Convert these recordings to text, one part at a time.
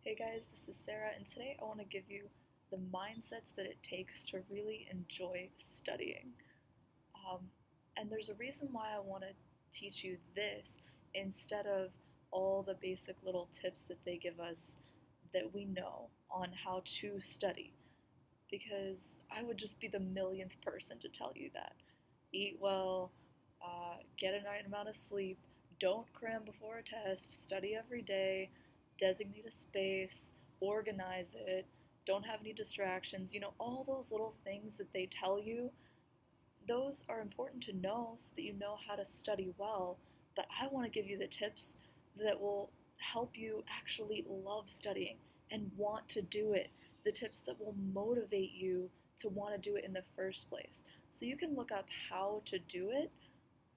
Hey guys, this is Sarah, and today I want to give you the mindsets that it takes to really enjoy studying. Um, and there's a reason why I want to teach you this instead of all the basic little tips that they give us that we know on how to study, because I would just be the millionth person to tell you that. Eat well, get a night amount of sleep, don't cram before a test, study every day, designate a space, organize it, don't have any distractions. All those little things that they tell you, those are important to know so that you know how to study well. But I want to give you the tips that will help you actually love studying and want to do it. The tips that will motivate you to want to do it in the first place. So you can look up how to do it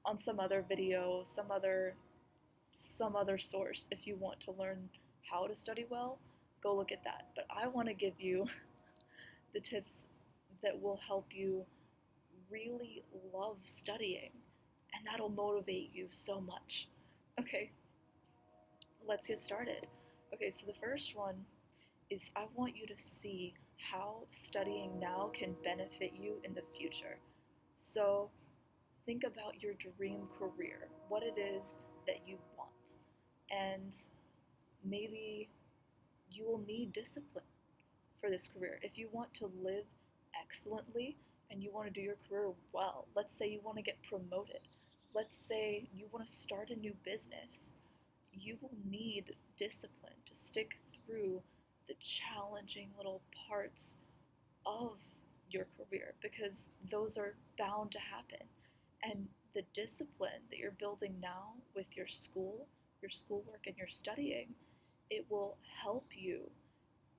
on some other video, some other source. If you want to learn how to study well, go look at that. But I want to give you the tips that will help you really love studying, and that'll motivate you so much. Okay, let's get started. Okay, so the first one is I want you to see how studying now can benefit you in the future. So think about your dream career, what it is that you want, and maybe you will need discipline for this career. If you want to live excellently and you want to do your career well, let's say you want to get promoted, let's say you want to start a new business, you will need discipline to stick through the challenging little parts of your career because those are bound to happen. And the discipline that you're building now with your schoolwork, and your studying, it will help you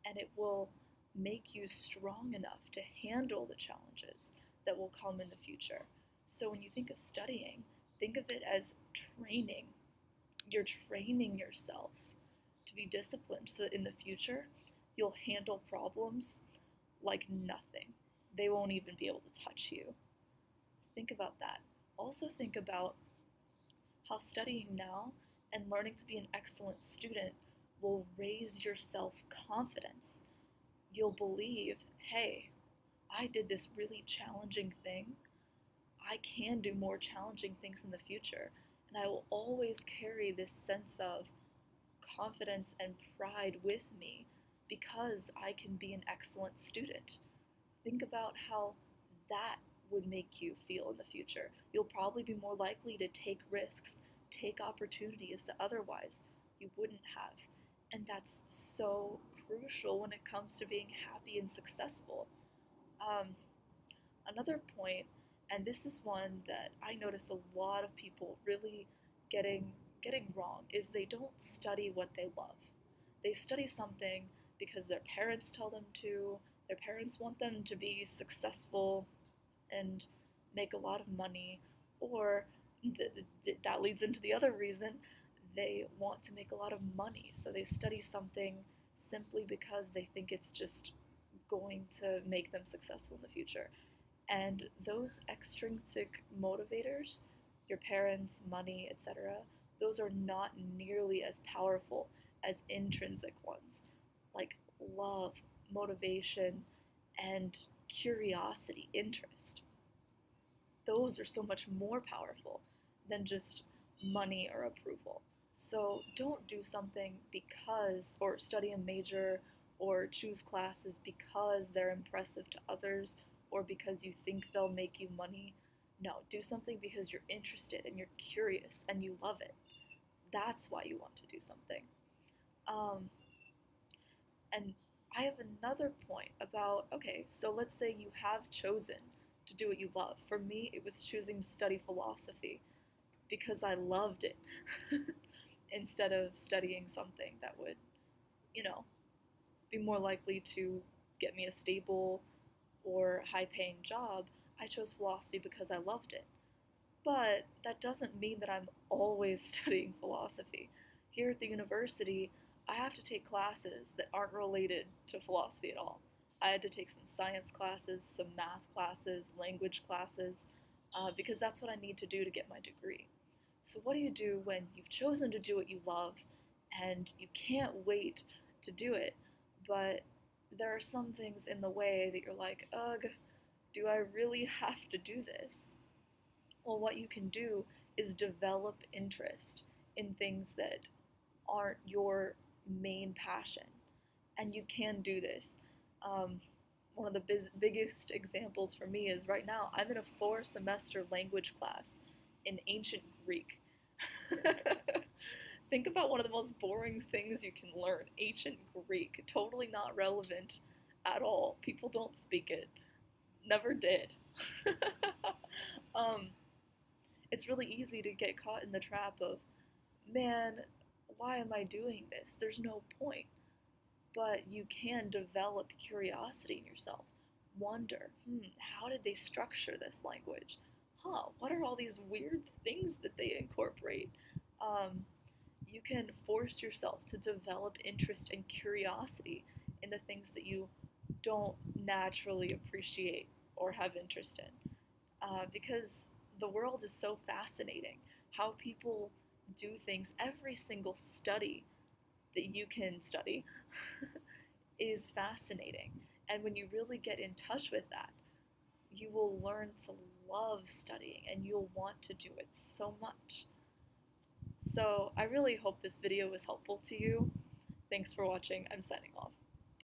and it will make you strong enough to handle the challenges that will come in the future. So when you think of studying, think of it as training. You're training yourself to be disciplined so that in the future you'll handle problems like nothing. They won't even be able to touch you. Think about that. Also, think about how studying now and learning to be an excellent student will raise your self confidence. You'll believe, hey, I did this really challenging thing. I can do more challenging things in the future. And I will always carry this sense of confidence and pride with me because I can be an excellent student. Think about how that would make you feel in the future. You'll probably be more likely to take risks, take opportunities that otherwise you wouldn't have. And that's so crucial when it comes to being happy and successful. Um, Another point, and this is one that I notice a lot of people really getting getting wrong, is they don't study what they love. They study something because their parents tell them to. Their parents want them to be successful and make a lot of money, or that leads into the other reason, they want to make a lot of money. So they study something simply because they think it's just going to make them successful in the future. And those extrinsic motivators, your parents, money, etc., those are not nearly as powerful as intrinsic ones, like love, motivation, and curiosity, interest. Those are so much more powerful than just money or approval. So don't do something because, or study a major or choose classes because they're impressive to others or because you think they'll make you money. No, do something because you're interested and you're curious and you love it. That's why you want to do something. Um, and I have another point about, okay, so let's say you have chosen to do what you love. For me, it was choosing to study philosophy because I loved it instead of studying something that would, you know, be more likely to get me a stable or high paying job. I chose philosophy because I loved it. But that doesn't mean that I'm always studying philosophy. Here at the university, I have to take classes that aren't related to philosophy at all. I had to take some science classes, some math classes, language classes, because that's what I need to do to get my degree. So, what do you do when you've chosen to do what you love and you can't wait to do it. But there are some things in the way that you're like, ugh, do I really have to do this? Well, what you can do is develop interest in things that aren't your main passion. And you can do this. Um, One of the biggest examples for me is right now I'm in a 4 semester language class in ancient Greek. Think about one of the most boring things you can learn, ancient Greek. Totally not relevant at all. People don't speak it. Never did. um, it's really easy to get caught in the trap of, man, why am I doing this? There's no point. But you can develop curiosity in yourself. Wonder, how did they structure this language? What are all these weird things that they incorporate? Um, you can force yourself to develop interest and curiosity in the things that you don't naturally appreciate or have interest in. Because the world is so fascinating. How people do things, every single study that you can study is fascinating. And when you really get in touch with that, you will learn to love studying and you'll want to do it so much. So I really hope this video was helpful to you. Thanks for watching. I'm signing off.